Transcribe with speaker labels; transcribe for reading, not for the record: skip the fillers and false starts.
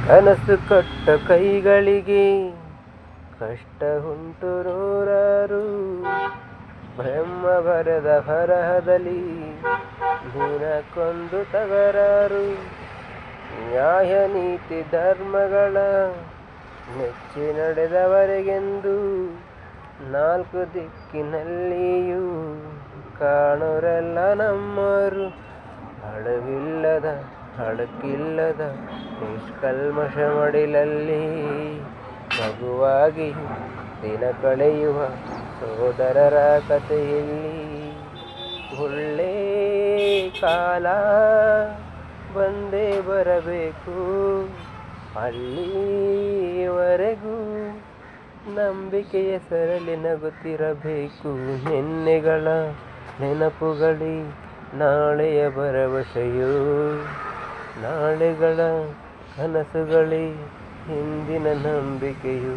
Speaker 1: ಕನಸು ಕೊಟ್ಟ ಕೈಗಳಿಗೆ ಕಷ್ಟ ಉಂಟು ನೂರಾರು. ಬ್ರಹ್ಮ ಬರೆದ ಬರಹದಲ್ಲಿ ದಿನಕ್ಕೊಂದು ತಕರಾರು. ನ್ಯಾಯ ನೀತಿ ಧರ್ಮಗಳ ಮೆಚ್ಚಿ ನಡೆದವರಿಗೆಂದು ನಾಲ್ಕು ದಿಕ್ಕಿನಲ್ಲಿಯೂ ಕಾಣೋರೆಲ್ಲ ನಮ್ಮರು. ಅಳವಿಲ್ಲದ ಅಳಕಿಲ್ಲದ ನಿಷ್ಕಲ್ಮಶ ಮಡಿಲಲ್ಲಿ ಮಗುವಾಗಿ ದಿನ ಕಳೆಯುವ ಸೋದರರ ಕಥೆಯಲ್ಲಿ ಒಳ್ಳೆ ಕಾಲ ಬಂದೇ ಬರಬೇಕು. ಅಲ್ಲಿವರೆಗೂ ನಂಬಿಕೆಯ ಸರಳಿ ನಗುತ್ತಿರಬೇಕು. ನಿನ್ನೆಗಳ ನೆನಪುಗಳೇ ನಾಳೆಯ ಭರವಸೆಯು, ನಾಳೆಗಳ ಕನಸುಗಳೇ ಹಿಂದಿನ ನಂಬಿಕೆಯು.